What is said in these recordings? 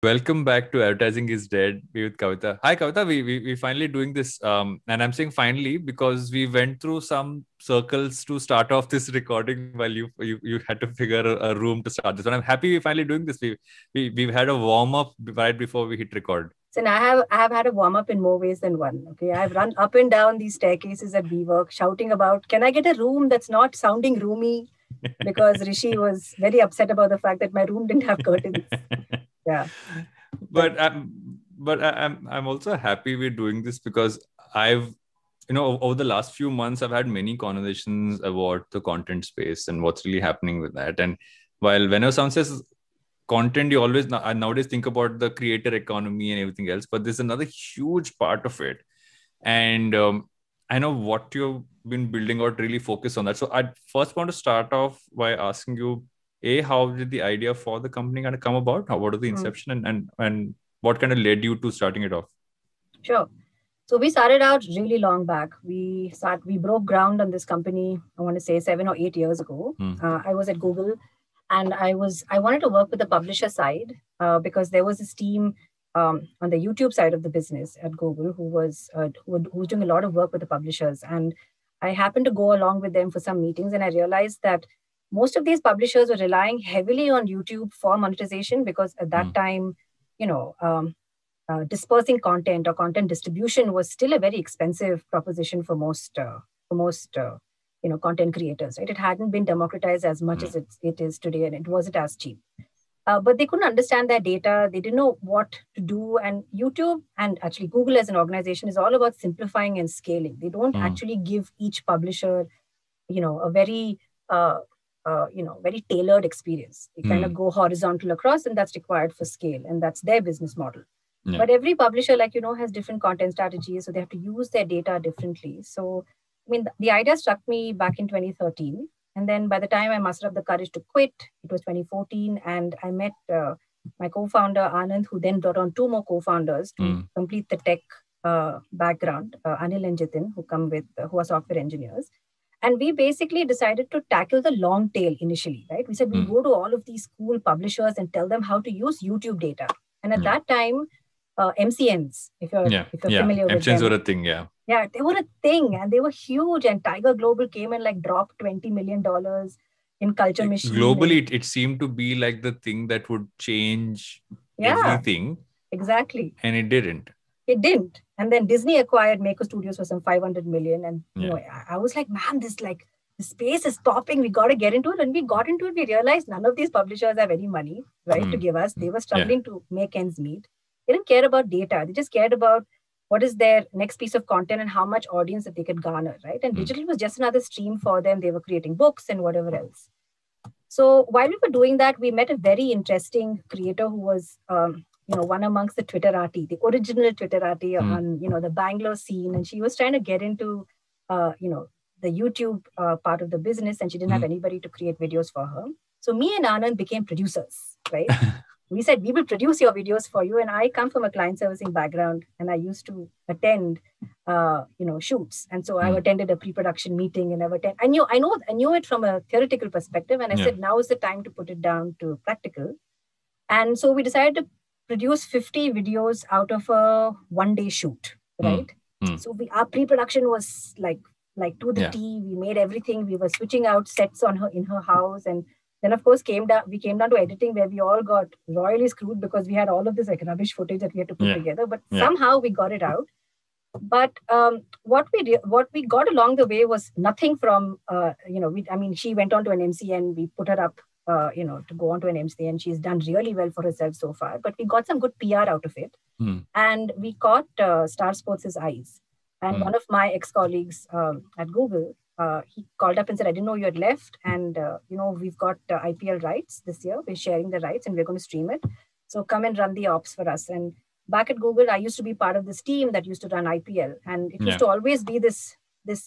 Welcome back to Advertising is Dead with Kavita. Hi, Kavita. We finally doing this. And I'm saying finally because we went through some circles to start off this recording while you had to figure a room to start this. And I'm happy we're finally doing this. We've had a warm up right before we hit record. So I have had a warm up in more ways than one. Okay, I've run up and down these staircases at WeWork, shouting about, "Can I get a room that's not sounding roomy?" Because Rishi was very upset about the fact that my room didn't have curtains. Yeah, but I'm also happy we're doing this because I've over the last few months I've had many conversations about the content space and what's really happening with that. And while whenever someone says content, you always nowadays think about the creator economy and everything else, but there's another huge part of it. And I know what you've been building out really focus on that. So I first want to start off by asking you, how did the idea for the company kind of come about? What was the inception, and what kind of led you to starting it off? Sure. So we started out really long back. We broke ground on this company, I want to say 7 or 8 years ago. I was at Google, and I wanted to work with the publisher side because there was this team on the YouTube side of the business at Google who was doing a lot of work with the publishers. And I happened to go along with them for some meetings, and I realized that most of these publishers were relying heavily on YouTube for monetization because at that time, you know, dispersing content or content distribution was still a very expensive proposition for most content creators. Right, it hadn't been democratized as much as it is today, and it wasn't as cheap. But they couldn't understand their data. They didn't know what to do. And YouTube and actually Google as an organization is all about simplifying and scaling. They don't actually give each publisher, a very, very tailored experience. They kind of go horizontal across, and that's required for scale. And that's their business model. Yeah. But every publisher, has different content strategies. So they have to use their data differently. So, the idea struck me back in 2013. And then by the time I mustered up the courage to quit, it was 2014. And I met my co-founder, Anand, who then brought on two more co-founders to complete the tech background, Anil and Jitin, who are software engineers. And we basically decided to tackle the long tail initially, right? We said we'll go to all of these cool publishers and tell them how to use YouTube data. And at that time, MCNs, if you're familiar with them. MCNs were a thing, yeah. Yeah, they were a thing, and they were huge. And Tiger Global came and dropped $20 million in Culture Machine. Globally, it seemed to be like the thing that would change everything. Exactly. And it didn't. It didn't. And then Disney acquired Maker Studios for some 500 million. And I was like, man, this space is popping. We got to get into it. And we got into it. We realized none of these publishers have any money, right, to give us. They were struggling to make ends meet. They didn't care about data. They just cared about what is their next piece of content and how much audience that they could garner, right? And digital was just another stream for them. They were creating books and whatever else. So while we were doing that, we met a very interesting creator who was, one amongst the Twitterati, the original Twitterati on, the Bangalore scene. And she was trying to get into, the YouTube part of the business, and she didn't have anybody to create videos for her. So me and Anand became producers, right? We said, we will produce your videos for you. And I come from a client servicing background, and I used to attend, shoots. And so I attended a pre-production meeting, and I knew it from a theoretical perspective. And I said, now is the time to put it down to practical. And so we decided to produce 50 videos out of a one-day shoot, right? So our pre-production was like to the T. We made everything. We were switching out sets in her house, and then, of course, we came down to editing, where we all got royally screwed because we had all of this rubbish footage that we had to put together. But somehow we got it out. But what we got along the way was nothing from, she went on to an MCN. We put her up, to go on to an MCN. She's done really well for herself so far. But we got some good PR out of it. And we caught Star Sports' eyes. And one of my ex-colleagues at Google, he called up and said, I didn't know you had left. And, we've got IPL rights this year. We're sharing the rights and we're going to stream it. So come and run the ops for us. And back at Google, I used to be part of this team that used to run IPL. And it used to always be this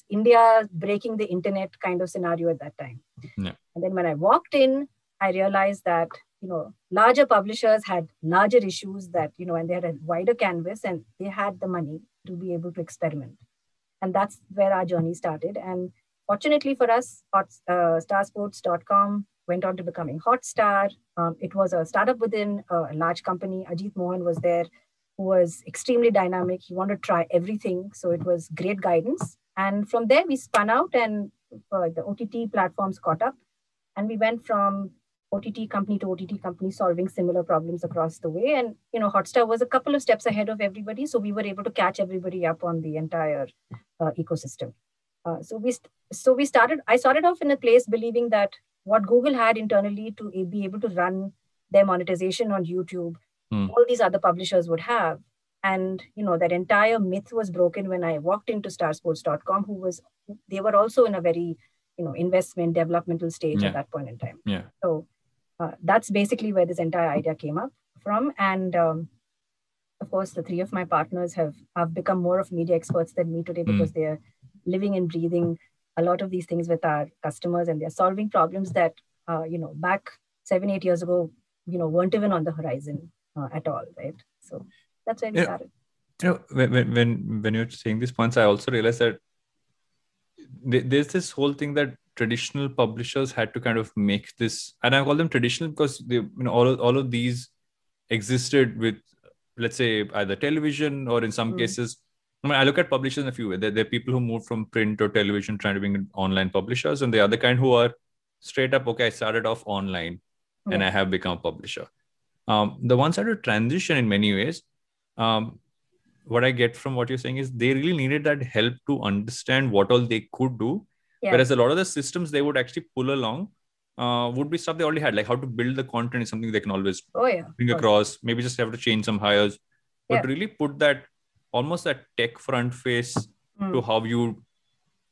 India breaking the internet kind of scenario at that time. Yeah. And then when I walked in, I realized that, larger publishers had larger issues that, and they had a wider canvas, and they had the money to be able to experiment. And that's where our journey started. And fortunately for us, starsports.com went on to becoming Hotstar. It was a startup within a large company. Ajit Mohan was there, who was extremely dynamic. He wanted to try everything. So it was great guidance. And from there, we spun out and the OTT platforms caught up. And we went from OTT company to OTT company solving similar problems across the way. And, Hotstar was a couple of steps ahead of everybody. So we were able to catch everybody up on the entire ecosystem. I started off in a place believing that what Google had internally to be able to run their monetization on YouTube, all these other publishers would have. And, that entire myth was broken when I walked into starsports.com, they were also in a very, investment developmental stage at that point in time. Yeah. So that's basically where this entire idea came up from. And of course, the three of my partners have become more of media experts than me today because they're living and breathing a lot of these things with our customers, and they're solving problems that, back 7-8 years ago, weren't even on the horizon at all, right? So that's where we started. When you're saying these points, I also realized that there's this whole thing that traditional publishers had to kind of make this, and I call them traditional because they, all of these existed with, let's say, either television or in some cases, I look at publishers in a few ways. There are people who moved from print or television trying to be online publishers, and the other kind who are straight up, okay, I started off online and I have become a publisher. The ones that are transition in many ways, what I get from what you're saying is they really needed that help to understand what all they could do. Yeah. Whereas a lot of the systems they would actually pull along would be stuff they already had, like how to build the content is something they can always bring across. Maybe just have to change some hires, but really put that almost that tech front face to how you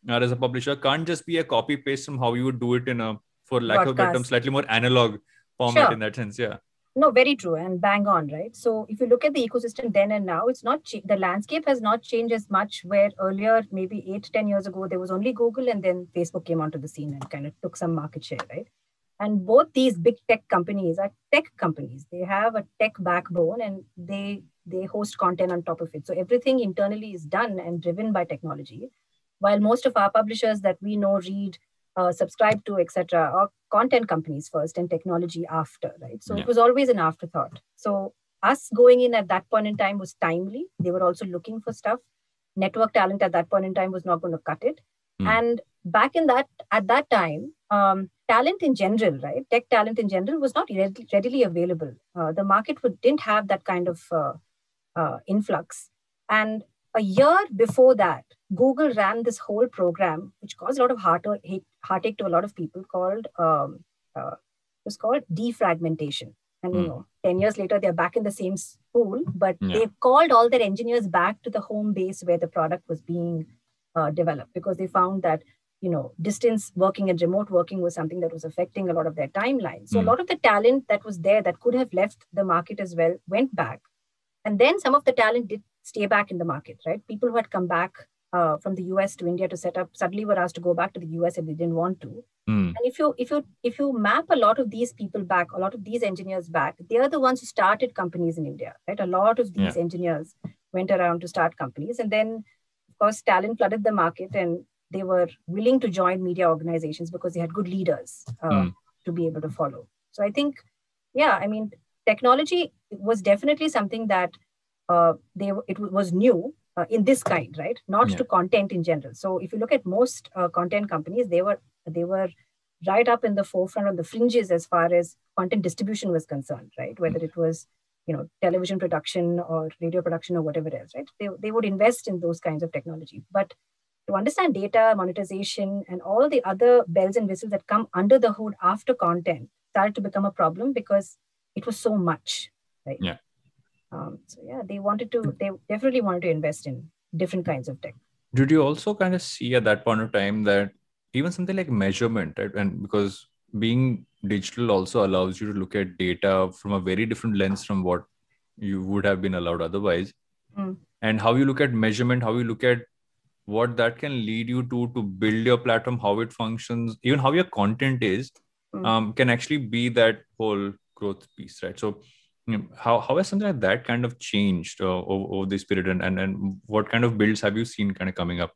are as a publisher can't just be a copy paste from how you would do it in a, for lack of a better term, slightly more analog format in that sense. Yeah. No, very true and bang on, right? So if you look at the ecosystem then and now, it's not the landscape has not changed as much, where earlier, maybe 8-10 years ago, there was only Google and then Facebook came onto the scene and kind of took some market share, right? And both these big tech companies are tech companies. They have a tech backbone and they host content on top of it. So everything internally is done and driven by technology, while most of our publishers that we know, read, subscribe to, etc., are content companies first and technology after, right? So it was always an afterthought. So us going in at that point in time was timely. They were also looking for stuff. Network talent at that point in time was not going to cut it. And back at that time, talent in general, right? Tech talent in general was not readily available. The market didn't have that kind of influx. And a year before that, Google ran this whole program, which caused a lot of heartache to a lot of people, called defragmentation. And 10 years later, they're back in the same pool, but they've called all their engineers back to the home base where the product was being developed, because they found that distance working and remote working was something that was affecting a lot of their timeline. So a lot of the talent that was there that could have left the market as well went back. And then some of the talent did stay back in the market, right? People who had come back from the US to India to set up suddenly were asked to go back to the US if they didn't want to. And if you map a lot of these people back, a lot of these engineers back, they are the ones who started companies in India, right? A lot of these engineers went around to start companies. And then, of course, talent flooded the market and they were willing to join media organizations because they had good leaders to be able to follow. So I think, technology was definitely something that it was new in this kind, right? Not to content in general. So if you look at most content companies, they were right up in the forefront on the fringes as far as content distribution was concerned, right? Whether it was television production or radio production or whatever else, right? They would invest in those kinds of technology. But to understand data, monetization, and all the other bells and whistles that come under the hood after content started to become a problem because it was so much, right? Yeah. They definitely wanted to invest in different kinds of tech. Did you also kind of see at that point of time that even something like measurement, right? And because being digital also allows you to look at data from a very different lens from what you would have been allowed otherwise. And how you look at measurement, how you look at what that can lead you to build your platform, how it functions, even how your content is, can actually be that whole growth piece, right? So how has something like that kind of changed over this period, and what kind of builds have you seen kind of coming up?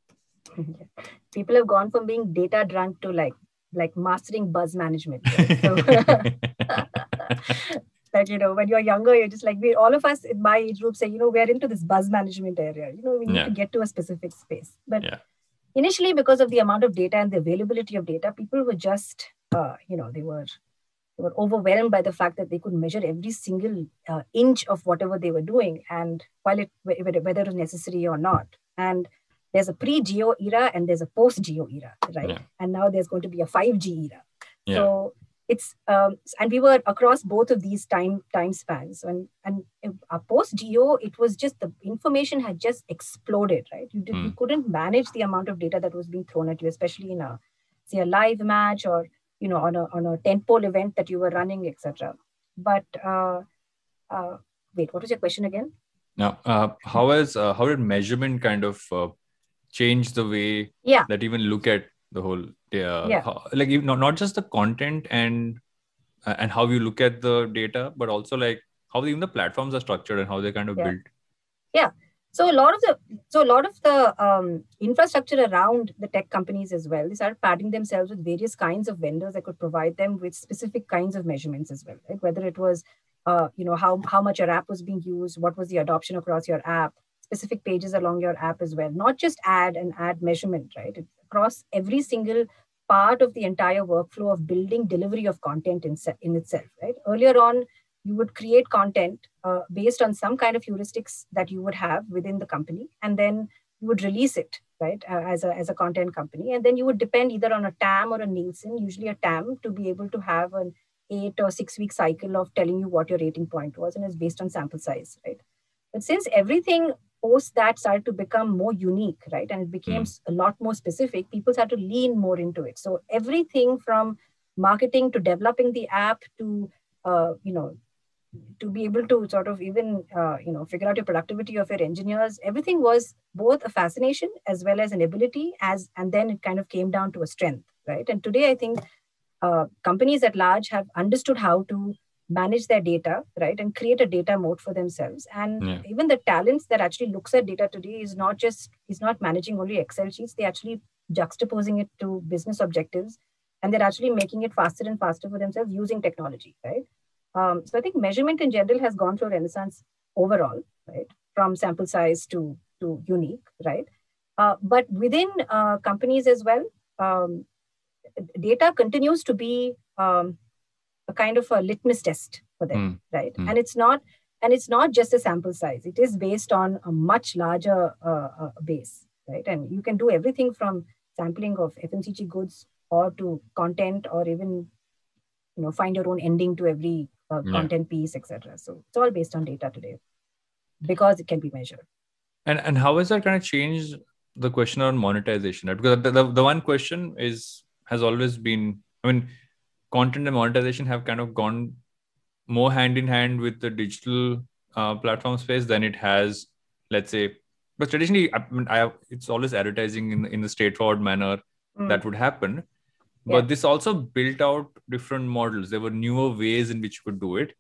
People have gone from being data drunk to like like mastering buzz management. Right? So that, when you're younger, you're just like, all of us in my age group say, we're into this buzz management area. We need to get to a specific space. But initially, because of the amount of data and the availability of data, people were just, they were overwhelmed by the fact that they could measure every single inch of whatever they were doing, and whether it was necessary or not. And there's a pre-geo era and there's a post-geo era, right? Yeah. And now there's going to be a 5G era. Yeah. So it's and we were across both of these time spans. And post-geo, it was just the information had just exploded, right? You couldn't manage the amount of data that was being thrown at you, especially in a live match or on a tentpole event that you were running, etc. But wait, what was your question again? Now, how did measurement kind of change the way that even look at the whole like not just the content and how you look at the data, but also like how even the platforms are structured and how they're kind of built? Yeah. So a lot of the infrastructure around the tech companies as well, they started padding themselves with various kinds of vendors that could provide them with specific kinds of measurements as well, right? Whether it was, how much your app was being used, what was the adoption across your app, specific pages along your app as well, not just ad measurement, right? It's across every single part of the entire workflow of building delivery of content in itself, right? Earlier on, you would create content based on some kind of heuristics that you would have within the company, and then you would release it, right, as a content company. And then you would depend either on a TAM or a Nielsen, usually a TAM, to be able to have an 8 or 6 week cycle of telling you what your rating point was, and it's based on sample size, right? But since everything post that started to become more unique, right, and it became a lot more specific, people started to lean more into it. So everything from marketing to developing the app to to be able to sort of even, figure out your productivity of your engineers, everything was both a fascination as well as an ability, and then it kind of came down to a strength, right? And today, I think companies at large have understood how to manage their data, right, and create a data moat for themselves. And even the talents that actually looks at data today is not managing only Excel sheets. They're actually juxtaposing it to business objectives, and they're actually making it faster and faster for themselves using technology, right? So I think measurement in general has gone through a renaissance overall, right? From sample size to unique, right? But within companies as well, data continues to be a kind of a litmus test for them, right? And it's not just a sample size. It is based on a much larger base, right? And you can do everything from sampling of FMCG goods or to content, or even find your own ending to every content piece, etc. So it's all based on data today because it can be measured. And how has that kind of changed the question on monetization? Right? Because the one question has always been, content and monetization have kind of gone more hand in hand with the digital platform space than it has, let's say, but traditionally, it's always advertising in the straightforward manner that would happen. But this also built out different models. There were newer ways in which you could do it.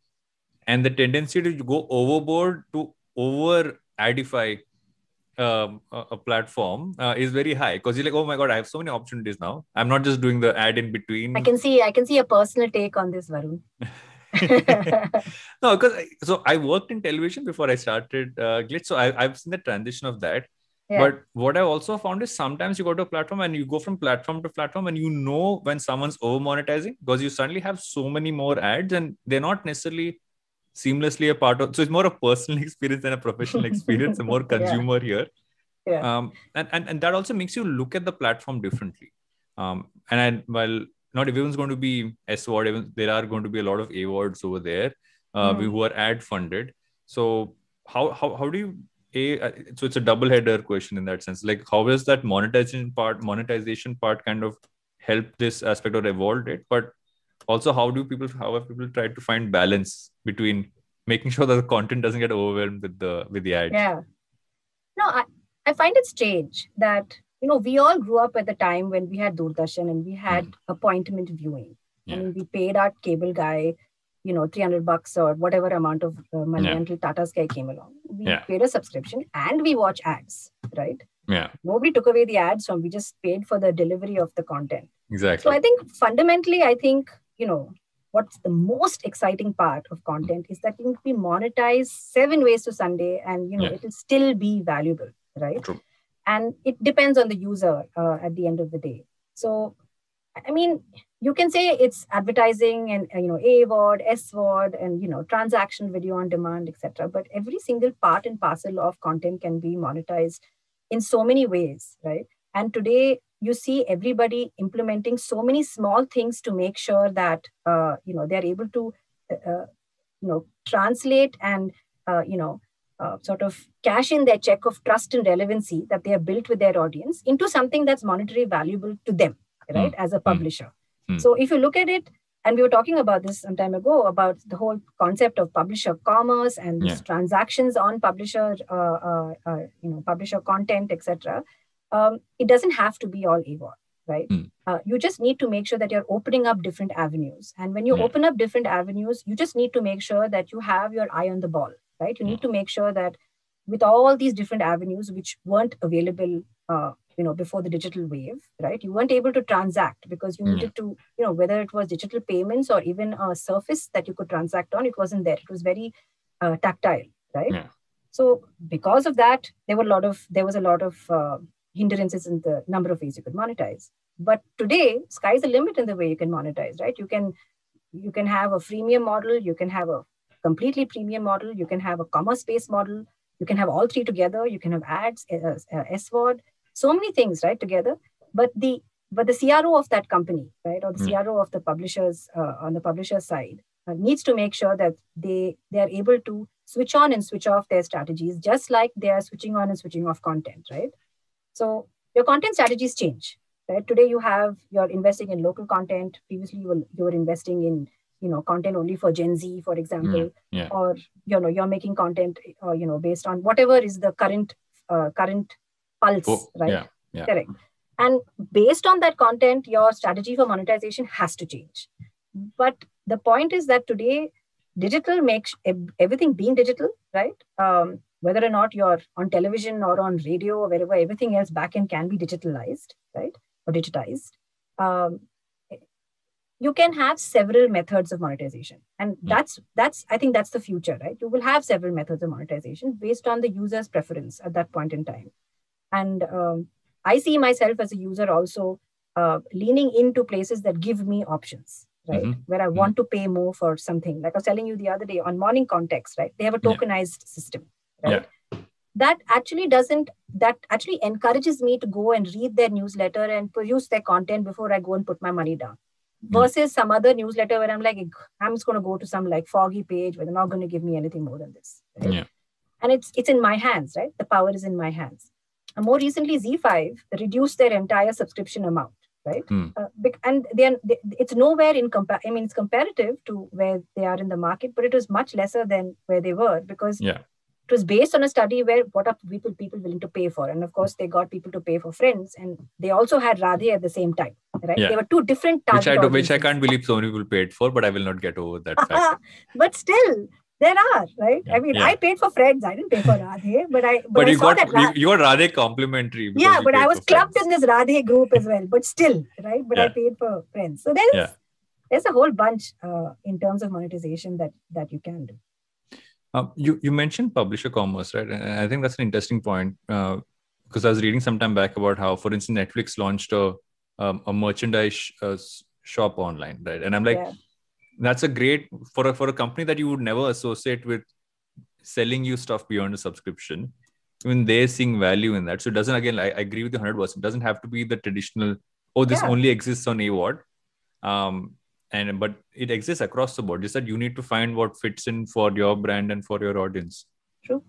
And the tendency to go overboard to over-adify a platform is very high. Because you're like, oh my God, I have so many opportunities now. I'm not just doing the ad in between. I can see a personal take on this, Varun. No, because I worked in television before I started Glitch. So I've seen the transition of that. Yeah. But what I also found is sometimes you go to a platform and you go from platform to platform, and when someone's over monetizing, because you suddenly have so many more ads and they're not necessarily seamlessly a part of. So it's more a personal experience than a professional experience, a more consumer here. Yeah. And that also makes you look at the platform differently. While not everyone's going to be S-word, there are going to be a lot of A-words over there who are ad funded. So how do you so it's a double header question in that sense. Like, how is that monetization part kind of help this aspect or evolved it? But also, how have people tried to find balance between making sure that the content doesn't get overwhelmed with the ads? Yeah. No, I find it strange that, we all grew up at the time when we had Doordarshan and we had appointment viewing. Yeah. We paid our cable guy, $300 or whatever amount of money until Tata Sky came along. We paid a subscription and we watch ads, right? Yeah. Nobody took away the ads we just paid for the delivery of the content. Exactly. So I think fundamentally, what's the most exciting part of content is that it can be monetized 7 ways to Sunday, and it will still be valuable, right? True. And it depends on the user at the end of the day. So, I mean, you can say it's advertising and AVOD, SVOD, and transaction video on demand, etc. But every single part and parcel of content can be monetized in so many ways, right? And today you see everybody implementing so many small things to make sure that they're able to translate and sort of cash in their check of trust and relevancy that they have built with their audience into something that's monetary valuable to them, right? As a publisher. So if you look at it, and we were talking about this some time ago about the whole concept of publisher commerce and these transactions on publisher, publisher content, etc. It doesn't have to be all AVOD, right? You just need to make sure that you're opening up different avenues. And when you open up different avenues, you just need to make sure that you have your eye on the ball, right? You need to make sure that with all these different avenues, which weren't available before the digital wave, right? You weren't able to transact because you needed to, whether it was digital payments or even a surface that you could transact on, it wasn't there. It was very tactile, right? Yeah. So because of that, there was a lot of hindrances in the number of ways you could monetize. But today, sky's the limit in the way you can monetize, right? You can have a freemium model, you can have a completely premium model, you can have a commerce-based model, you can have all three together, you can have ads, SVOD, so many things, right, together. But the CRO of that company, right, or the CRO of the publishers on the publisher side needs to make sure that they are able to switch on and switch off their strategies, just like they are switching on and switching off content, right? So your content strategies change, right? Today you're investing in local content. Previously you were investing in content only for Gen Z, for example, or you're making content based on whatever is the current pulse, right? Yeah. Correct. And based on that content, your strategy for monetization has to change. But the point is that today, digital makes everything being digital, right? Whether or not you're on television or on radio or wherever, everything else back end can be digitalized, right? Or digitized. You can have several methods of monetization. And I think that's the future, right? You will have several methods of monetization based on the user's preference at that point in time. And I see myself as a user also leaning into places that give me options, right? Where I want to pay more for something. Like I was telling you the other day on Morning Context, right? They have a tokenized system, right? That actually encourages me to go and read their newsletter and peruse their content before I go and put my money down. Versus some other newsletter where I'm like, I'm just going to go to some like foggy page where they're not going to give me anything more than this. Right? And it's in my hands, right? The power is in my hands. And more recently, ZEE5 reduced their entire subscription amount, right? And it's nowhere it's comparative to where they are in the market, but it was much lesser than where they were because it was based on a study where what are people willing to pay for. And of course, they got people to pay for Friends. And they also had Radhe at the same time, right? They were two different target which I can't believe so many people paid for, but I will not get over that fact. But still, there are, right? I mean, I paid for Friends. I didn't pay for Radhe, but you got Radhe complimentary. Yeah, but I was clubbed in this Radhe group as well. But still, right? But I paid for Friends. So there's a whole bunch in terms of monetization that you can do. You mentioned publisher commerce, right? And I think that's an interesting point because I was reading some time back about how, for instance, Netflix launched a merchandise shop online, right? And I'm like, that's a great for a company that you would never associate with selling you stuff beyond a subscription. When they're seeing value in that, so it doesn't. Again, I agree with you 100%. It doesn't have to be the traditional. This only exists on AVOD. But it exists across the board. Just that you need to find what fits in for your brand and for your audience. True.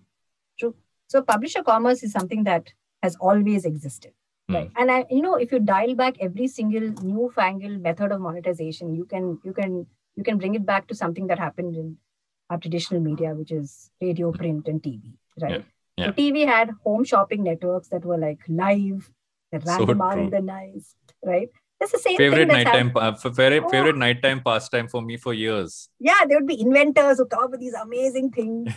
So publisher commerce is something that has always existed, right? And if you dial back every single newfangled method of monetization, you can bring it back to something that happened in our traditional media, which is radio, print, and TV, right? So TV had home shopping networks that were like live, that random hour in the night, right? That's the same favorite thing. Favorite nighttime pastime for me for years. Yeah, there would be inventors who come up with these amazing things.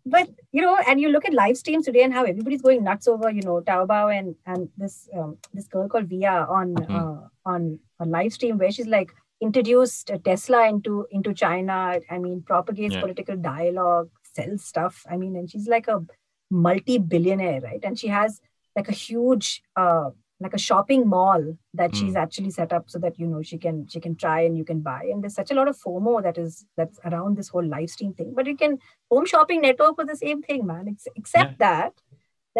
But and you look at live streams today and how everybody's going nuts over Taobao and this girl called Via on a live stream where she's like introduced Tesla into China. I mean, propagates political dialogue, sells stuff. I mean, and she's like a multi-billionaire, right? And she has like a huge like a shopping mall that she's actually set up so that she can try and you can buy. And there's such a lot of FOMO that's around this whole live stream thing. But Home Shopping Network was the same thing, man. Except that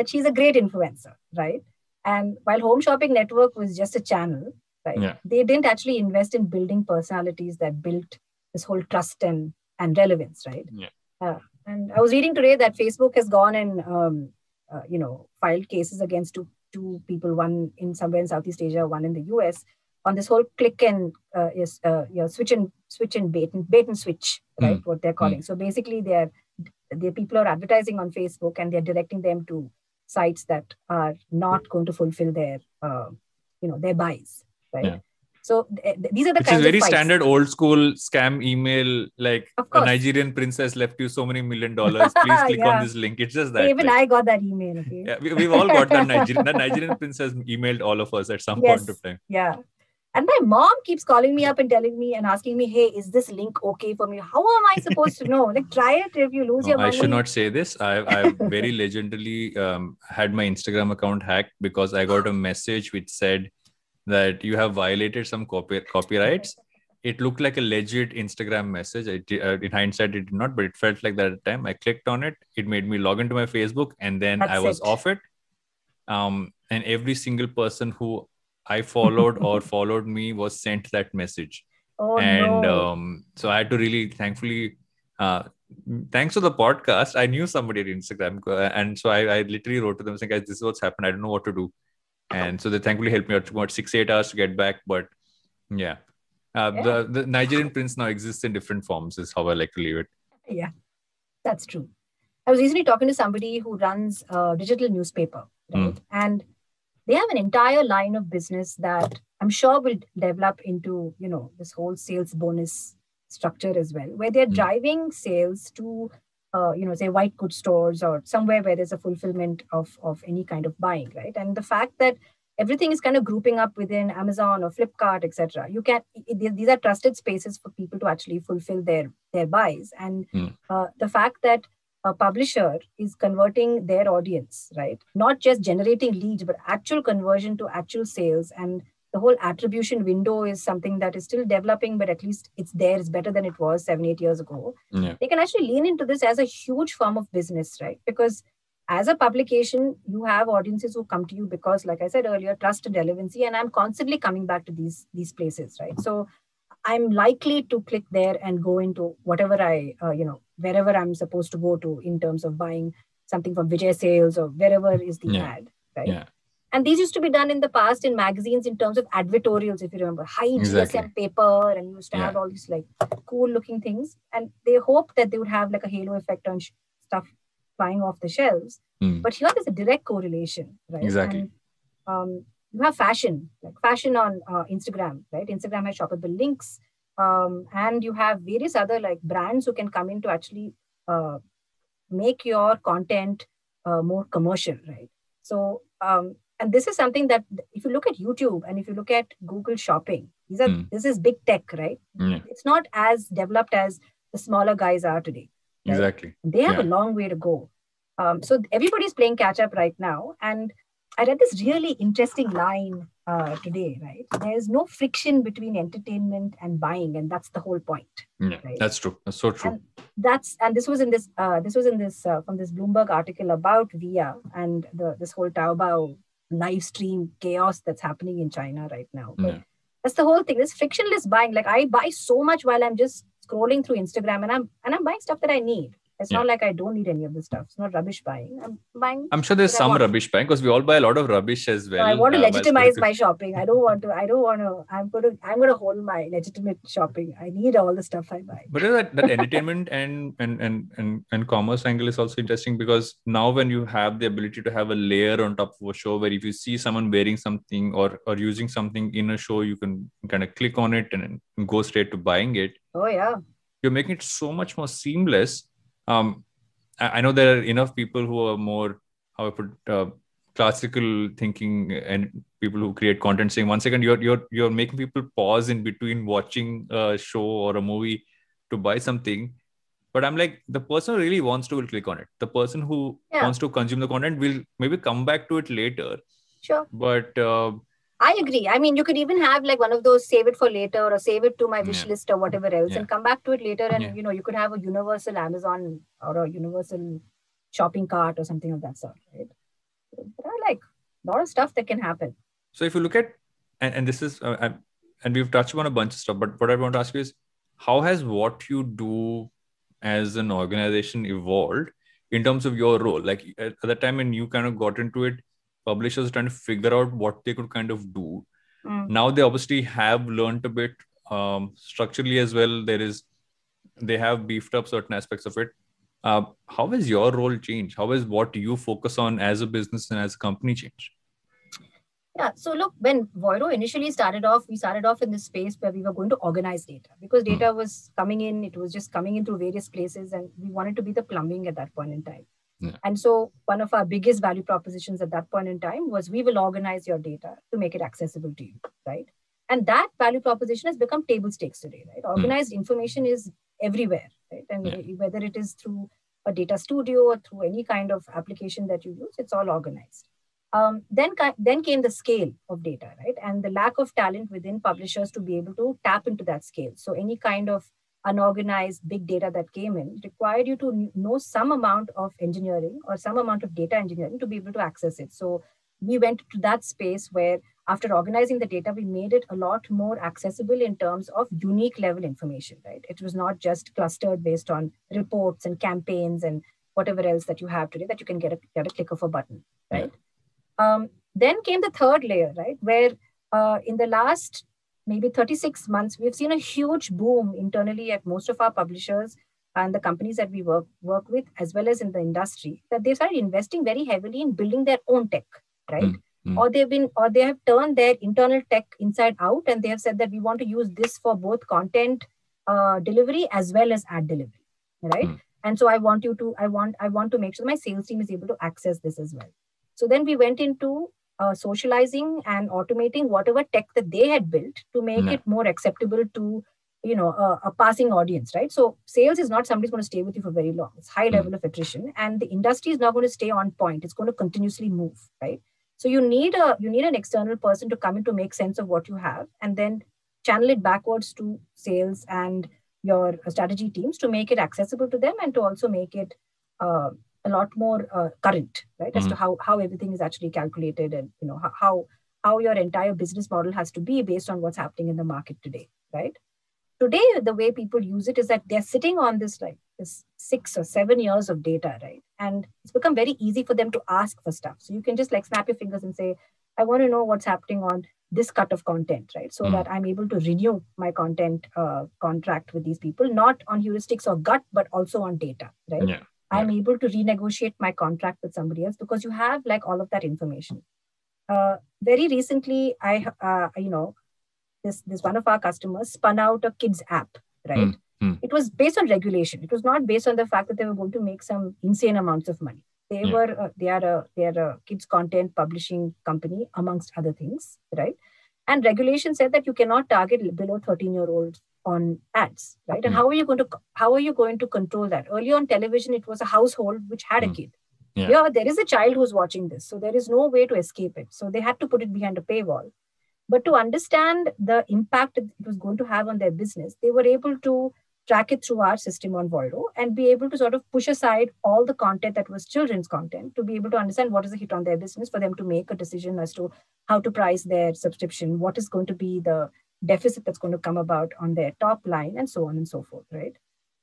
she's a great influencer, right? And while Home Shopping Network was just a channel, right? They didn't actually invest in building personalities that built this whole trust and relevance, right? And I was reading today that Facebook has gone and filed cases against two people, one in somewhere in Southeast Asia, one in the US, on this whole click and switch and bait and switch, right? What they're calling. So basically, they're people are advertising on Facebook and they're directing them to sites that are not going to fulfill their their buys, right? So these are the kinds of very standard old school scam email, like a Nigerian princess left you so many $1 million. Please click on this link. It's just that. Even I got that email. Okay. Yeah, we've all got that Nigerian princess emailed all of us at some point of time. Yeah. And my mom keeps calling me up and telling me and asking me, hey, is this link okay for me? How am I supposed to know? Like, try it. If you lose your money. I should not say this. I've very legendarily had my Instagram account hacked because I got a message which said that you have violated some copyrights. It looked like a legit Instagram message. In hindsight, it did not, but it felt like that at the time. I clicked on it. It made me log into my Facebook, and then I was off it. And every single person who I followed or followed me was sent that message. So I had to really, thankfully, thanks to the podcast, I knew somebody at Instagram. And so I literally wrote to them saying, guys, this is what's happened. I don't know what to do. And so they thankfully helped me out about 6-8 hours to get back. But the Nigerian prince now exists in different forms is how I like to leave it. Yeah, that's true. I was recently talking to somebody who runs a digital newspaper, right? And they have an entire line of business that I'm sure will develop into, this whole sales bonus structure as well, where they're driving sales to, say white goods stores or somewhere where there's a fulfillment of any kind of buying, right? And the fact that everything is kind of grouping up within Amazon or Flipkart, etc. These are trusted spaces for people to actually fulfill their buys. And the fact that a publisher is converting their audience, right? Not just generating leads, but actual conversion to actual sales. And the whole attribution window is something that is still developing, but at least it's there. It's better than it was 7-8 years ago. Yeah. They can actually lean into this as a huge form of business, right? Because as a publication, you have audiences who come to you because, like I said earlier, trust and relevancy. And I'm constantly coming back to these places, right? So I'm likely to click there and go into whatever wherever I'm supposed to go to in terms of buying something from Vijay Sales or wherever is the ad, right? Yeah. And these used to be done in the past in magazines in terms of advertorials, if you remember, high GSM paper, and you used to have all these like cool looking things. And they hoped that they would have like a halo effect on stuff flying off the shelves. But here there's a direct correlation, right? Exactly. And, you have fashion on Instagram, right? Instagram has shoppable links. And you have various other like brands who can come in to actually make your content more commercial, right? So, and this is something that if you look at YouTube and if you look at Google Shopping, this is big tech, right? It's not as developed as the smaller guys are today. Right? Exactly. They have a long way to go. So everybody's playing catch up right now. And I read this really interesting line today, right? There's no friction between entertainment and buying, and that's the whole point. Yeah, right? That's true. That's so true. And this was in this from this Bloomberg article about Via and this whole Taobao live stream chaos that's happening in China right now. But that's the whole thing. This frictionless buying. Like I buy so much while I'm just scrolling through Instagram, and I'm buying stuff that I need. It's not like I don't need any of this stuff. It's not rubbish buying. I'm buying. I'm sure there's some rubbish buying because we all buy a lot of rubbish as well. So I want to legitimize my shopping. I don't want to. I'm going to hold my legitimate shopping. I need all the stuff I buy. But that entertainment and commerce angle is also interesting because now when you have the ability to have a layer on top of a show where if you see someone wearing something or using something in a show, you can kind of click on it and go straight to buying it. Oh yeah. You're making it so much more seamless. I know there are enough people who are more, how I put, classical thinking, and people who create content saying, 1 second, you're making people pause in between watching a show or a movie to buy something. But I'm like, the person who really wants to will click on it. The person who wants to consume the content will maybe come back to it later. Sure. But I agree. I mean, you could even have like one of those save it for later or save it to my wish list or whatever else and come back to it later. And, you could have a universal Amazon or a universal shopping cart or something of that sort, right? There are like a lot of stuff that can happen. So if you look at, and this is, and we've touched on a bunch of stuff, but what I want to ask you is, how has what you do as an organization evolved in terms of your role? Like at the time when you kind of got into it, publishers trying to figure out what they could kind of do. Now they obviously have learned a bit structurally as well. They have beefed up certain aspects of it. How has your role changed? How has what you focus on as a business and as a company changed? Yeah. So look, when Voiro initially started off, we started off in this space where we were going to organize data because data was coming in. It was just coming in through various places, and we wanted to be the plumbing at that point in time. Yeah. And so one of our biggest value propositions at that point in time was we will organize your data to make it accessible to you, right? And that value proposition has become table stakes today, right? Organized information is everywhere, right? And whether it is through a data studio or through any kind of application that you use, it's all organized. Then came the scale of data, right? And the lack of talent within publishers to be able to tap into that scale. So any kind of unorganized big data that came in required you to know some amount of engineering or some amount of data engineering to be able to access it. So we went to that space where after organizing the data, we made it a lot more accessible in terms of unique level information, right? It was not just clustered based on reports and campaigns and whatever else that you have today that you can get a click of a button, right? Then came the third layer, right? Where in the last maybe 36 months, we've seen a huge boom internally at most of our publishers and the companies that we work with, as well as in the industry, that they started investing very heavily in building their own tech, right? Or they have turned their internal tech inside out, and they have said that we want to use this for both content delivery as well as ad delivery, right? And so I want to make sure my sales team is able to access this as well. So then we went into socializing and automating whatever tech that they had built to make it more acceptable to, a passing audience, right? So sales is not somebody's going to stay with you for very long. It's high level of attrition, and the industry is not going to stay on point. It's going to continuously move, right? So you need an external person to come in to make sense of what you have, and then channel it backwards to sales and your strategy teams to make it accessible to them and to also make it a lot more current, right? As to how everything is actually calculated, and how your entire business model has to be based on what's happening in the market today, right? Today, the way people use it is that they're sitting on this 6 or 7 years of data, right? And it's become very easy for them to ask for stuff. So you can just snap your fingers and say, I want to know what's happening on this cut of content, right? So that I'm able to renew my content contract with these people, not on heuristics or gut, but also on data, right? Yeah. I'm able to renegotiate my contract with somebody else because you have all of that information. Very recently, this one of our customers spun out a kids app, right? It was based on regulation. It was not based on the fact that they were going to make some insane amounts of money. They are a kids content publishing company, amongst other things, right? And regulation said that you cannot target below 13-year-olds on ads, right? And how are you going to control that? Earlier on television, it was a household which had a kid. Yeah, there is a child who's watching this, so there is no way to escape it. So they had to put it behind a paywall. But to understand the impact it was going to have on their business, they were able to track it through our system on Voiro and be able to sort of push aside all the content that was children's content to be able to understand what is the hit on their business for them to make a decision as to how to price their subscription, what is going to be the deficit that's going to come about on their top line, and so on and so forth, right?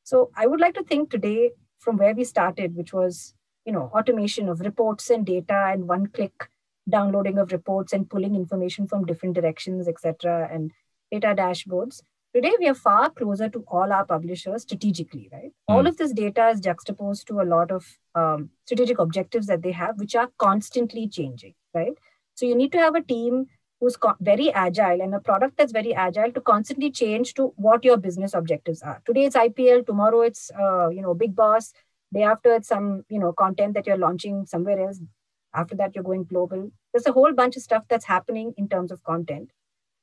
So I would like to think today from where we started, which was, automation of reports and data and one-click downloading of reports and pulling information from different directions, etc., and data dashboards. Today, we are far closer to all our publishers strategically, right? All of this data is juxtaposed to a lot of strategic objectives that they have, which are constantly changing, right? So you need to have a team who's very agile and a product that's very agile to constantly change to what your business objectives are. Today, it's IPL. Tomorrow, it's, Big Boss. Day after, it's some, content that you're launching somewhere else. After that, you're going global. There's a whole bunch of stuff that's happening in terms of content.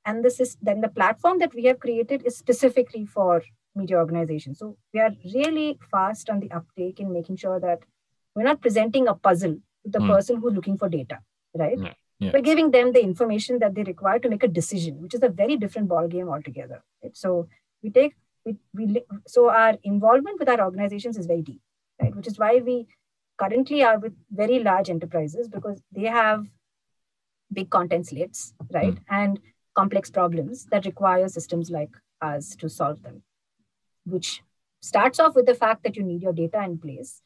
And this is then the platform that we have created is specifically for media organizations. So we are really fast on the uptake in making sure that we're not presenting a puzzle to the person who's looking for data, right? Yeah. We're giving them the information that they require to make a decision, which is a very different ballgame altogether. Right? So so our involvement with our organizations is very deep, right? Which is why we currently are with very large enterprises, because they have big content slates, right? And complex problems that require systems like us to solve them, which starts off with the fact that you need your data in place.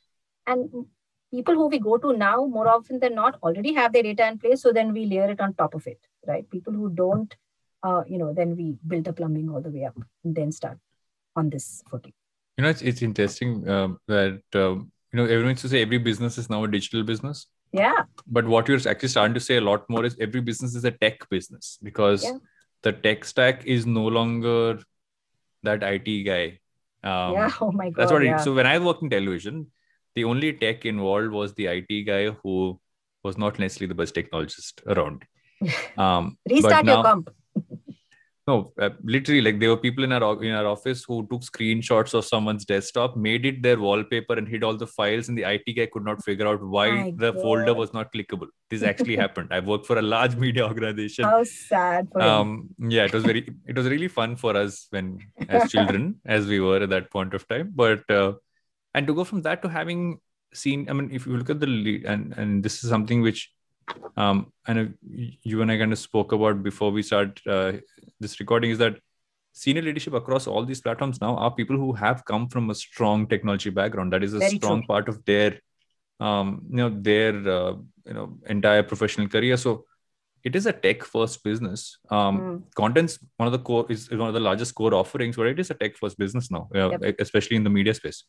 And people who we go to now, more often than not, already have their data in place. So then we layer it on top of it, right? People who don't, then we build the plumbing all the way up and then start on this footing. It's interesting that, everyone used to say every business is now a digital business. Yeah. But what you're actually starting to say a lot more is every business is a tech business, because the tech stack is no longer that IT guy. Oh my God. That's what so when I worked in television, the only tech involved was the IT guy who was not necessarily the best technologist around. Restart your comp. No, literally, like there were people in our office who took screenshots of someone's desktop, made it their wallpaper, and hid all the files, and the IT guy could not figure out why the folder was not clickable. This actually happened. I worked for a large media organization. How sad for him. Yeah, it was really fun for us as children, as we were at that point of time. But and to go from that to having seen, I mean, if you look at the lead, and this is something which I know you and I kind of spoke about before we start this recording, is that senior leadership across all these platforms now are people who have come from a strong technology background. That is a Very strong true. part of their entire professional career. So it is a tech first business. Content's one of the largest core offerings, but it is a tech first business now, especially in the media space.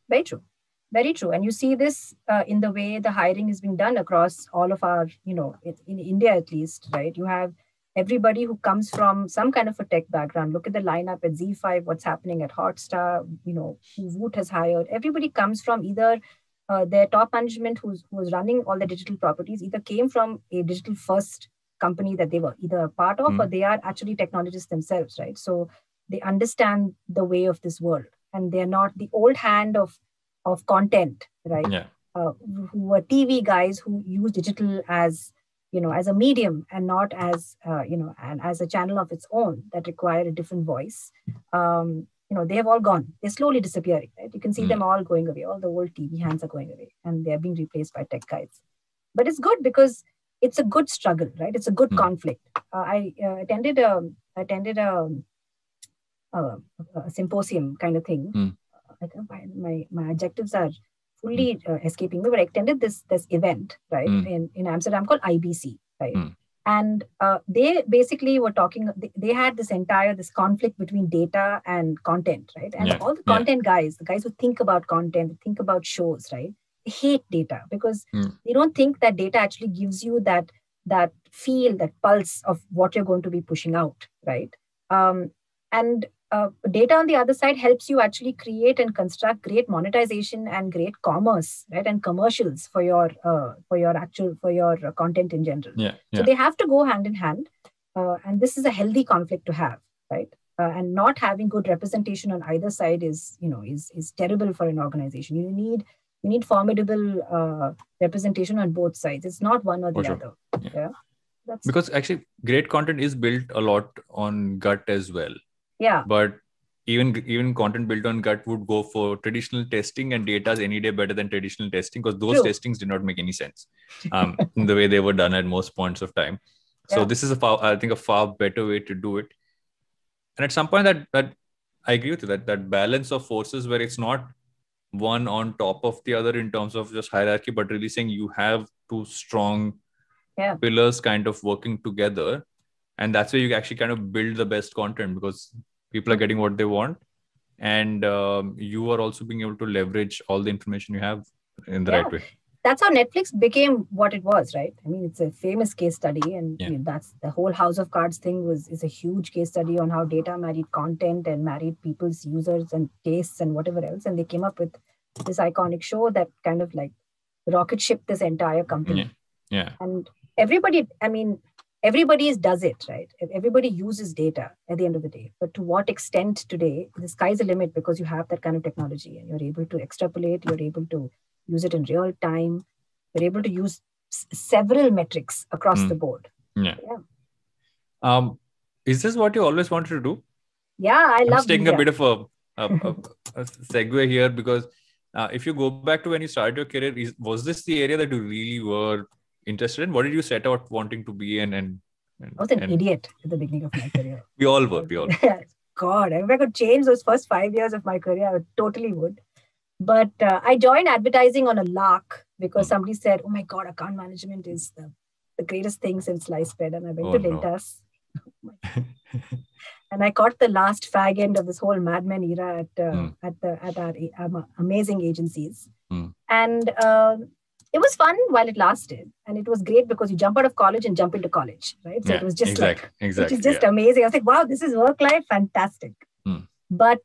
Very true. Very true. And you see this in the way the hiring is being done across all of our, in India at least, right? You have everybody who comes from some kind of a tech background. Look at the lineup at ZEE5, what's happening at Hotstar, who Voot has hired. Everybody comes from either their top management who's running all the digital properties, either came from a digital first company that they were either a part of, or they are actually technologists themselves, right? So they understand the way of this world, and they're not the old hand of content, right? Yeah. Who were TV guys who use digital as a medium and not as and as a channel of its own that require a different voice. They have all gone. They're slowly disappearing, right? You can see them all going away. All the old TV hands are going away, and they're being replaced by tech guys. But it's good because it's a good struggle, right? It's a good conflict. I attended a symposium kind of thing. My adjectives are fully escaping me, but I attended this event, right, in Amsterdam called IBC, right? And they basically were talking, they had this conflict between data and content, right? And all the content guys, the guys who think about content, think about shows, right? They hate data because they don't think that data actually gives you that feel, that pulse of what you're going to be pushing out, right? And data on the other side helps you actually create and construct great monetization and great commerce, right? And commercials for your content in general. So they have to go hand in hand. And this is a healthy conflict to have, right? And not having good representation on either side is terrible for an organization. You need formidable representation on both sides. It's not one or the other. Yeah. Because actually great content is built a lot on gut as well. Yeah. But even content built on gut would go for traditional testing, and data is any day better than traditional testing, because those testings did not make any sense in the way they were done at most points of time. So this is I think a far better way to do it. And at some point that I agree with you, that balance of forces where it's not one on top of the other in terms of just hierarchy, but really saying you have two strong pillars kind of working together. And that's where you actually kind of build the best content, because people are getting what they want. And you are also being able to leverage all the information you have in the right way. That's how Netflix became what it was, right? I mean, it's a famous case study. And that's the whole House of Cards thing is a huge case study on how data married content and married people's users and tastes and whatever else. And they came up with this iconic show that kind of like rocket shipped this entire company. Yeah. And everybody does it, right? Everybody uses data at the end of the day. But to what extent today, the sky's the limit because you have that kind of technology and you're able to extrapolate, you're able to use it in real time, you're able to use several metrics across the board. Yeah. Is this what you always wanted to do? Yeah, I'm just taking a bit of a segue here because if you go back to when you started your career, was this the area that you really were interested in? What did you set out wanting to be? And I was an idiot at the beginning of my career. We all were. God, if I could change those first 5 years of my career, I totally would. But I joined advertising on a lark because somebody said, "Oh my God, account management is the greatest thing since sliced bread." And I went to Lintas. And I caught the last fag end of this whole Mad Men era at our amazing agencies. And it was fun while it lasted. And it was great because you jump out of college and jump into college, right? So it was just which is just amazing. I was like, wow, this is work life, fantastic. But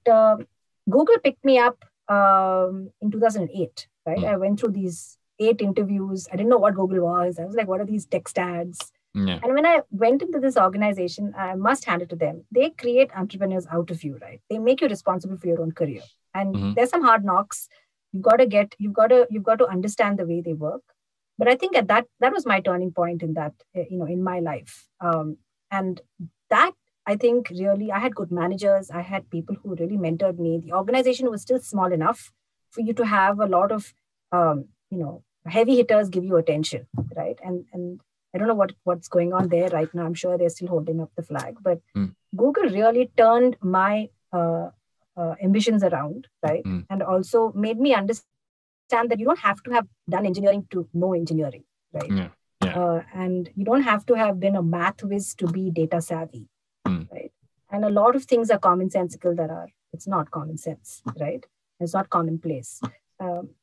Google picked me up in 2008, right? I went through these 8 interviews. I didn't know what Google was. I was like, what are these text ads? And when I went into this organization, I must hand it to them. They create entrepreneurs out of you, right? They make you responsible for your own career. And there's some hard knocks. You've got to understand the way they work. But I think that was my turning point in that, in my life. And that, I think really, I had good managers. I had people who really mentored me. The organization was still small enough for you to have a lot of, heavy hitters give you attention, right? And I don't know what's going on there right now. I'm sure they're still holding up the flag, but Google really turned my ambitions around, right? And also made me understand that you don't have to have done engineering to know engineering, right? And you don't have to have been a math whiz to be data savvy, right? And a lot of things are commonsensical it's not common sense, right? It's not commonplace.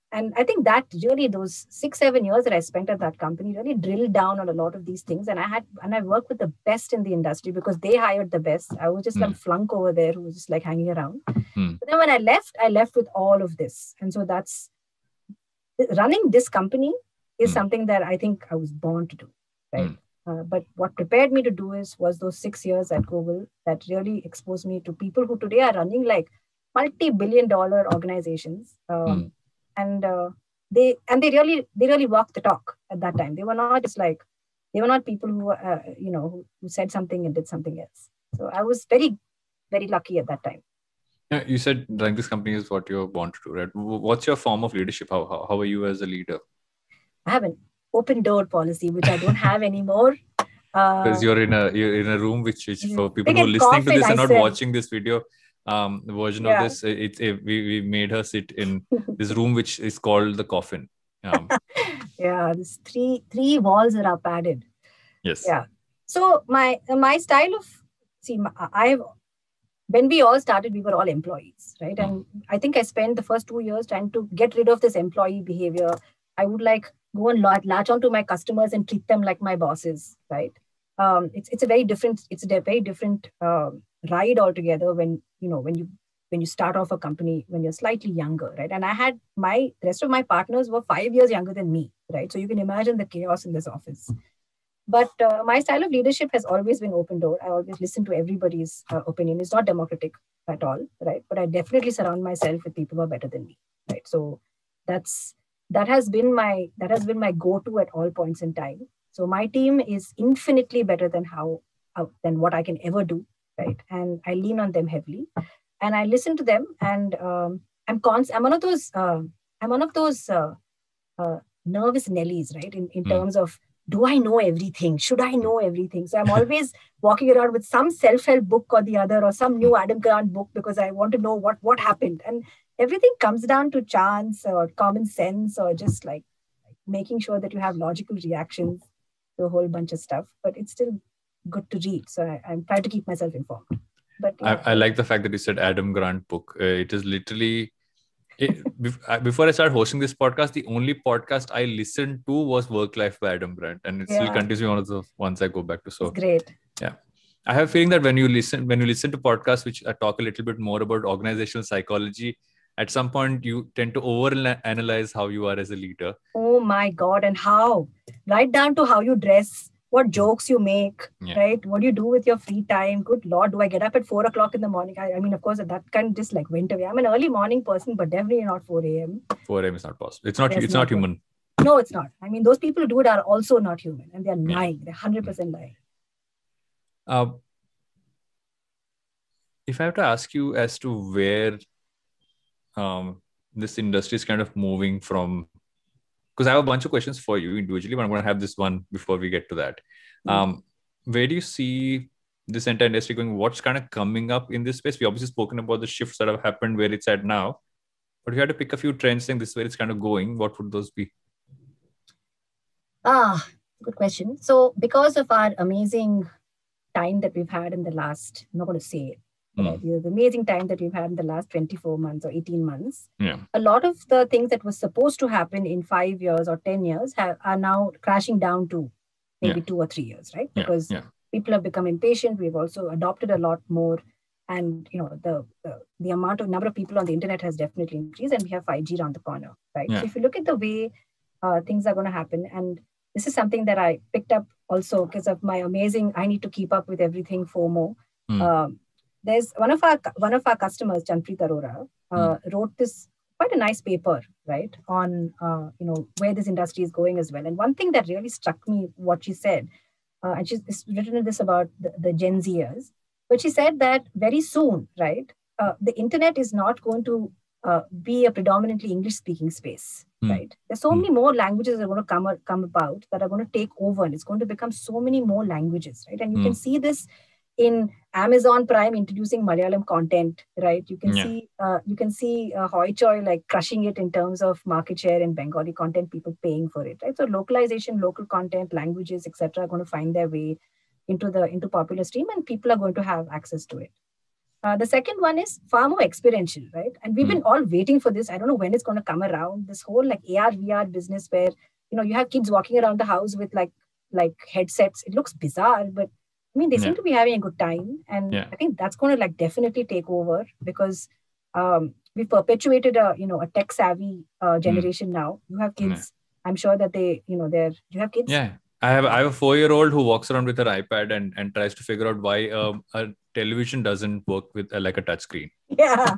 And I think that really those 6-7 years that I spent at that company really drilled down on a lot of these things. And I worked with the best in the industry because they hired the best. I was just some flunk over there who was just like hanging around. But then when I left with all of this. And so that's running this company is something that I think I was born to do, right? But what prepared me to do was those 6 years at Google that really exposed me to people who today are running like multi-billion-dollar organizations. And they really walked the talk at that time. They were not people who who said something and did something else. So I was very, very lucky at that time. Yeah, you said running this company is what you're born to do, right? What's your form of leadership? How are you as a leader? I have an open door policy, which I don't have anymore. Because you're in a room which for people who are listening to this and not watching this video. The version of this, we made her sit in this room which is called the coffin. There's three walls that are padded. Yes. Yeah. So my style of when we all started, we were all employees, right? And I think I spent the first 2 years trying to get rid of this employee behavior. I would go and latch onto my customers and treat them like my bosses, right? It's a very different ride altogether when you start off a company when you're slightly younger, right? And I had the rest of my partners were 5 years younger than me, right? So you can imagine the chaos in this office. But my style of leadership has always been open door. I always listen to everybody's opinion. It's not democratic at all, right? But I definitely surround myself with people who are better than me, right? So that has been my go-to at all points in time. So my team is infinitely better than what I can ever do, right? And I lean on them heavily, and I listen to them. And I'm one of those nervous Nellies, right? In terms of, do I know everything? Should I know everything? So I'm always walking around with some self-help book or the other, or some new Adam Grant book, because I want to know what happened. And everything comes down to chance or common sense, or just like making sure that you have logical reactions to a whole bunch of stuff. But it's still good to read. So I'm trying to keep myself informed. But I like the fact that you said Adam Grant book. It is literally... before I started hosting this podcast, the only podcast I listened to was Work Life by Adam Grant, and it still continues to be one of the ones I go back to. So it's great. Yeah, I have a feeling that when you listen to podcasts which talk a little bit more about organizational psychology, at some point you tend to over-analyze how you are as a leader. Oh my God. And how? Right down to how you dress, what jokes you make, right? What do you do with your free time? Good Lord, do I get up at 4 o'clock in the morning? I mean, of course, that kind of just like went away. I'm an early morning person, but definitely not 4 a.m. 4 a.m. is not possible. It's not human. No, it's not. I mean, those people who do it are also not human, and they're lying. They're 100% lying. If I have to ask you as to where this industry is kind of moving from, because I have a bunch of questions for you individually, but I'm going to have this one before we get to that. Where do you see this entire industry going? What's kind of coming up in this space? We obviously spoken about the shifts that have happened where it's at now, but if you had to pick a few trends saying this is where it's kind of going, what would those be? Good question. So because of our amazing time that we've had in the last, I'm not going to say it, but the amazing time that we've had in the last 24 months or 18 months, a lot of the things that was supposed to happen in 5 years or 10 years are now crashing down to maybe 2 or 3 years, right? Because people have become impatient. We've also adopted a lot more. And, you know, the number of people on the internet has definitely increased, and we have 5G around the corner, right? So if you look at the way things are going to happen, and this is something that I picked up also because of my amazing, I need to keep up with everything FOMO. There's one of our customers, Chanpreet Arora, wrote this quite a nice paper, right, on where this industry is going as well. And one thing that really struck me, what she said, and she's written this about the Gen Zers, but she said that very soon, right, the internet is not going to be a predominantly English-speaking space, right? There's so many more languages that are going to come about that are going to take over, and it's going to become so many more languages, right? And you can see this in Amazon Prime introducing Malayalam content, right? You can see Hoichoi like crushing it in terms of market share in Bengali content, people paying for it, right? So localization, local content, languages, etc., are going to find their way into popular stream, and people are going to have access to it. The second one is far more experiential, right? And we've been all waiting for this. I don't know when it's going to come around. This whole like AR, VR business where, you have kids walking around the house with like headsets. It looks bizarre, but I mean, they seem to be having a good time. And I think that's going to like definitely take over because we've perpetuated a tech savvy generation now. You have kids. I'm sure that you have kids. Yeah. I have a 4-year-old who walks around with her iPad and tries to figure out why a television doesn't work with like a touch screen. Yeah.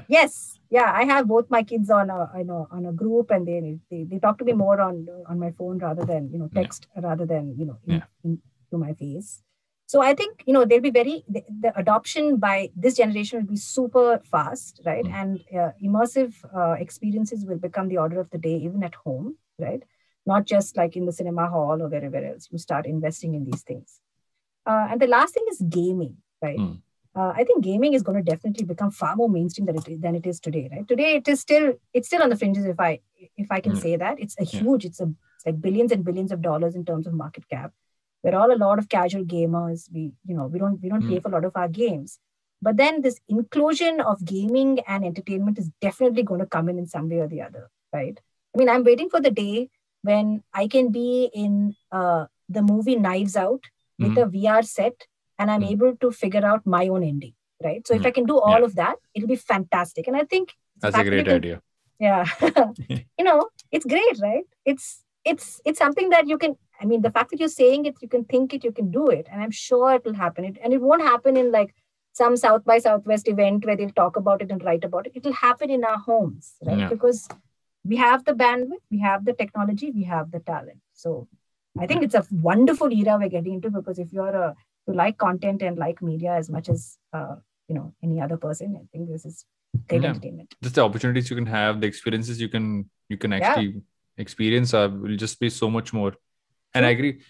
Yes. Yeah. I have both my kids on a group, and they talk to me more on my phone rather than text rather than to my face. So I think they'll be the adoption by this generation will be super fast, right? And immersive experiences will become the order of the day, even at home, right? Not just like in the cinema hall or wherever else. You start investing in these things. And the last thing is gaming, right? I think gaming is going to definitely become far more mainstream than it is today, right? Today it's still on the fringes, if I can say that. It's it's like billions and billions of dollars in terms of market cap. We're all a lot of casual gamers. We don't pay for a lot of our games. But then this inclusion of gaming and entertainment is definitely going to come in some way or the other, right? I mean, I'm waiting for the day when I can be in the movie Knives Out with a VR set and I'm able to figure out my own ending, right? So if I can do all of that, it'll be fantastic. And I think that's a great idea. Yeah. It's great, right? It's something that you can, I mean, the fact that you're saying it, you can think it, you can do it. And I'm sure it will happen. And it won't happen in like some South by Southwest event where they'll talk about it and write about it. It'll happen in our homes, right? Yeah. Because we have the bandwidth, we have the technology, we have the talent. So I think it's a wonderful era we're getting into, because if you like content and like media as much as any other person, I think this is great entertainment. Just the opportunities you can have, the experiences you can actually experience will just be so much more. And I agree,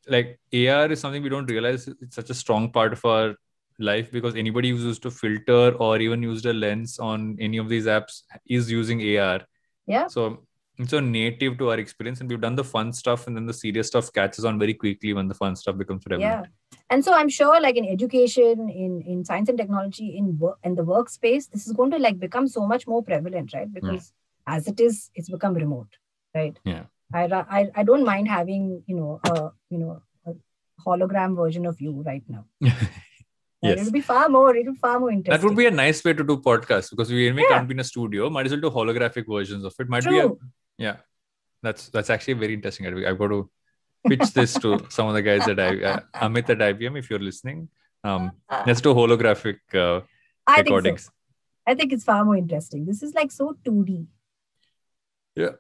like AR is something we don't realize it's such a strong part of our life, because anybody who's used to filter or even used a lens on any of these apps is using AR. Yeah. So it's so native to our experience, and we've done the fun stuff, and then the serious stuff catches on very quickly when the fun stuff becomes relevant. Yeah. And so I'm sure like in education, in science and technology, in the workspace, this is going to like become so much more prevalent, right? Because as it is, it's become remote, right? Yeah. I don't mind having, a hologram version of you right now. And it'll be far more interesting. That would be a nice way to do podcasts, because we anyway can't be in a studio. Might as well do holographic versions of it. True. That's actually very interesting. I've got to pitch this to some of the guys at Amit at IBM, if you're listening. Let's do holographic recordings. I think it's far more interesting. This is like so 2D. Yeah.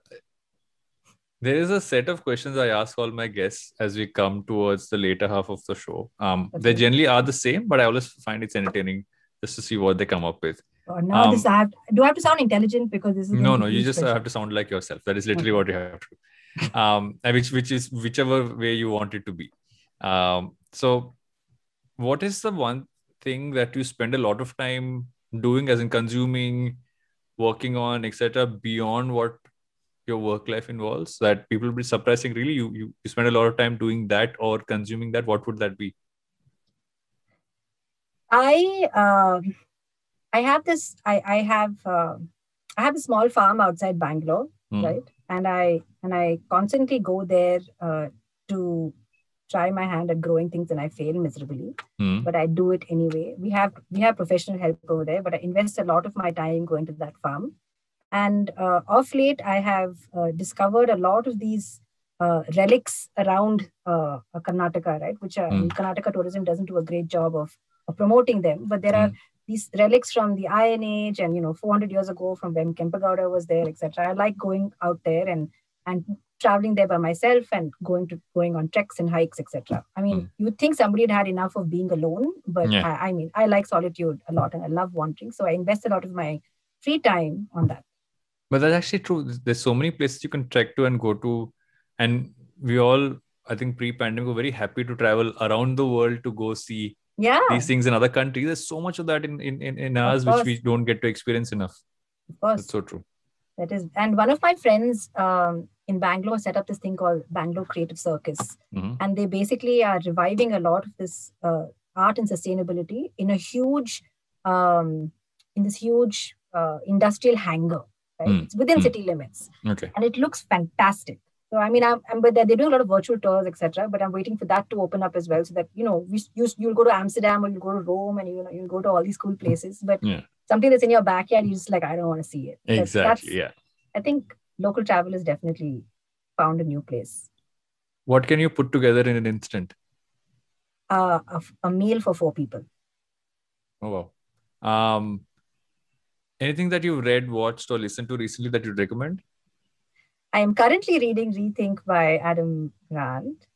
There is a set of questions I ask all my guests as we come towards the later half of the show. They generally are the same, but I always find it's entertaining just to see what they come up with. Now do I have to sound intelligent because this is no, you just have to sound like yourself. That is literally what you have to. Which is whichever way you want it to be. So what is the one thing that you spend a lot of time doing, as in consuming, working on, etc., beyond what your work life involves, that people will be surprising? Really, you spend a lot of time doing that or consuming that? What would that be? I have a small farm outside Bangalore, right? And I constantly go there to try my hand at growing things, and I fail miserably. But I do it anyway. We have professional help over there, but I invest a lot of my time going to that farm. And of late, I have discovered a lot of these relics around Karnataka, right? Which Karnataka tourism doesn't do a great job of promoting them. But there are these relics from the Iron Age and 400 years ago from when Kempegowda was there, etc. I like going out there and traveling there by myself and going on treks and hikes, etc. I mean, you'd think somebody had enough of being alone, but I like solitude a lot and I love wandering. So I invest a lot of my free time on that. But that's actually true. There's so many places you can trek to and go to. And we all, I think pre-pandemic, were very happy to travel around the world to go see these things in other countries. There's so much of that in ours, which we don't get to experience enough. Of course. That's so true. That is. And one of my friends in Bangalore set up this thing called Bangalore Creative Circus. And they basically are reviving a lot of this art and sustainability in a huge, industrial hangar. Right? It's within city limits. Okay. And it looks fantastic. So, I mean, but they're doing a lot of virtual tours, etc. But I'm waiting for that to open up as well, so that, you'll go to Amsterdam or you'll go to Rome and, you'll go to all these cool places. But something that's in your backyard, you're just like, I don't want to see it. Exactly, I think local travel has definitely found a new place. What can you put together in an instant? A meal for 4 people. Oh, wow. Anything that you've read, watched, or listened to recently that you'd recommend? I am currently reading Rethink by Adam Grant.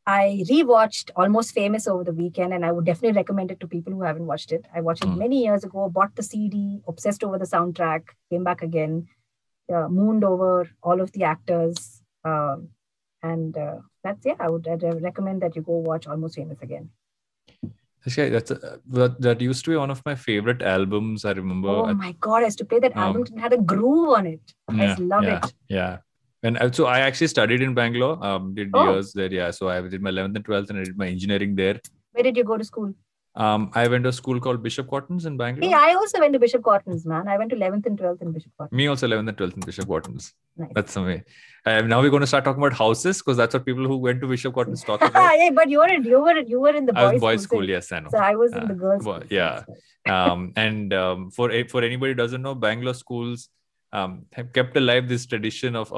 I rewatched Almost Famous over the weekend, and I would definitely recommend it to people who haven't watched it. I watched it many years ago, bought the CD, obsessed over the soundtrack, came back again, mooned over all of the actors. And I would recommend that you go watch Almost Famous again. Actually, that used to be one of my favorite albums. I remember. Oh my God, I used to play that album. It had a groove on it. I just love it. Yeah. And so I actually studied in Bangalore, did years there. Yeah. So I did my 11th and 12th and I did my engineering there. Where did you go to school? I went to a school called Bishop Cottons in Bangalore. Hey, I also went to Bishop Cottons, man. I went to 11th and 12th in Bishop Cottons. Me also 11th and 12th in Bishop Cottons. Nice. That's the way. Now we're going to start talking about houses, because that's what people who went to Bishop Cottons talk about. Yeah, but you were in the boys' school. Yes, I know. So I was in the girls' school. Yeah. For anybody who doesn't know, Bangalore schools have kept alive this tradition of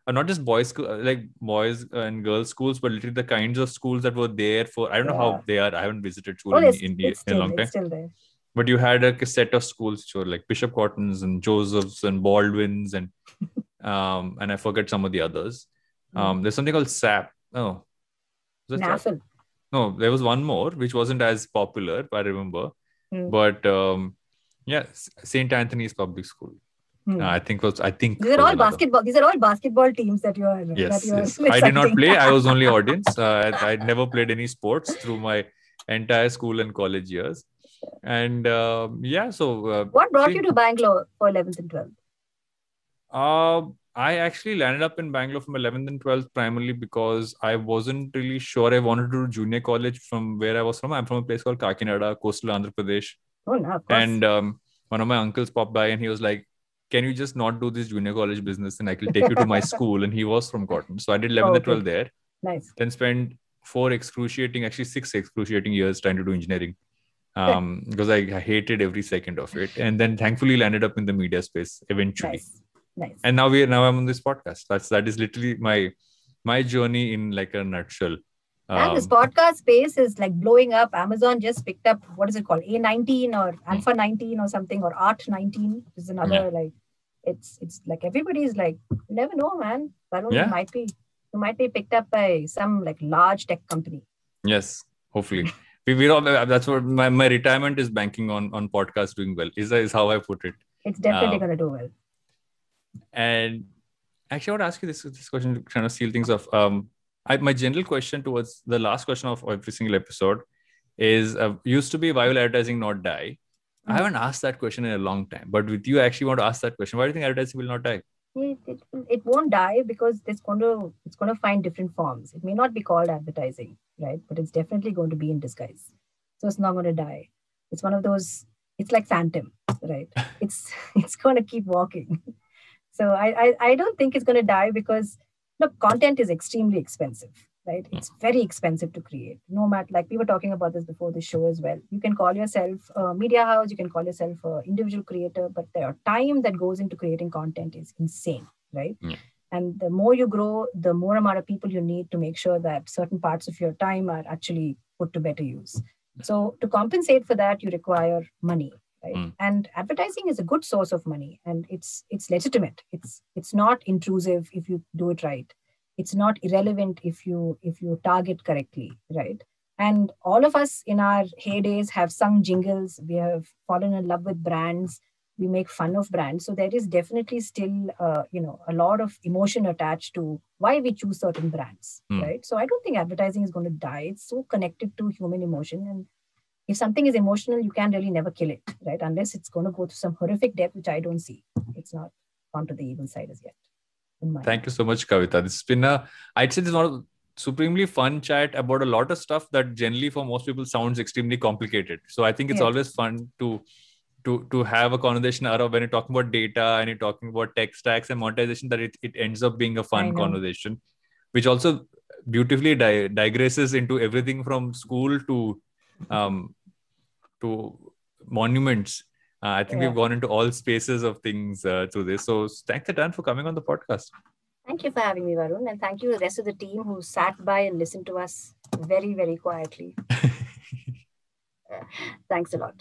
not just boys and girls schools, but literally the kinds of schools that were there for, I don't know how they are. I haven't visited school in India in a long time. It's still there. But you had a set of schools which were like Bishop Cottons and Joseph's and Baldwin's and I forget some of the others. There's something called SAP. Oh, NAFL. No, there was one more which wasn't as popular, I remember. But St. Anthony's Public School. I think these are all basketball. These are all basketball teams that you are. Yes. I did not play. I was only audience. I never played any sports through my entire school and college years. And so what brought you to Bangalore for 11th and 12th? I actually landed up in Bangalore from 11th and 12th primarily because I wasn't really sure I wanted to do junior college from where I was from. I'm from a place called Kakinada, coastal Andhra Pradesh. Oh, no, of course. And one of my uncles popped by and he was like, can you just not do this junior college business and I can take you to my school? And he was from Cotton. So I did 11th and 12th there. Nice. Then spent 6 excruciating years trying to do engineering. Because I hated every second of it, and then thankfully landed up in the media space eventually. Nice. And now I'm on this podcast. That is literally my journey in like a nutshell. And this podcast space is like blowing up. Amazon just picked up, what is it called? A19 or Alpha 19 or something, or Art 19 is another like, it's like everybody's like, you never know, man. Varun, you might be picked up by some like large tech company. Yes, hopefully. We're all, that's what my retirement is banking on podcasts doing well. Is how I put it. It's definitely going to do well. And actually, I want to ask you this question to kind of seal things off. My general question towards the last question of every single episode is used to be, why will advertising not die? I haven't asked that question in a long time, but with you, I actually want to ask that question. Why do you think advertising will not die? It won't die because it's going to find different forms. It may not be called advertising, right? But it's definitely going to be in disguise. So it's not going to die. It's one of those, it's like Phantom, right? It's going to keep walking. So I don't think it's going to die because, look, content is extremely expensive, right? It's very expensive to create. No matter, like we were talking about this before the show as well. You can call yourself a media house, you can call yourself an individual creator, but the time that goes into creating content is insane, right? Yeah. And the more you grow, the more amount of people you need to make sure that certain parts of your time are actually put to better use. So to compensate for that, you require money. Right? And advertising is a good source of money, and it's legitimate. It's not intrusive if you do it right. It's not irrelevant if you target correctly, right? And all of us in our heydays have sung jingles. We have fallen in love with brands. We make fun of brands. So there is definitely still a lot of emotion attached to why we choose certain brands, right? So I don't think advertising is going to die. It's so connected to human emotion, and if something is emotional, you can really never kill it, right? Unless it's going to go to some horrific depth, which I don't see. It's not gone to the evil side as yet. Thank you so much, Kavita. This has been I'd say this is one of a supremely fun chat about a lot of stuff that generally for most people sounds extremely complicated. So I think it's always fun to have a conversation around when you're talking about data and you're talking about tech stacks and monetization, that it ends up being a fun conversation, which also beautifully digresses into everything from school to monuments. I think we've gone into all spaces of things through this. So thanks a ton for coming on the podcast. Thank you for having me, Varun. And thank you to the rest of the team who sat by and listened to us very, very quietly. Thanks a lot.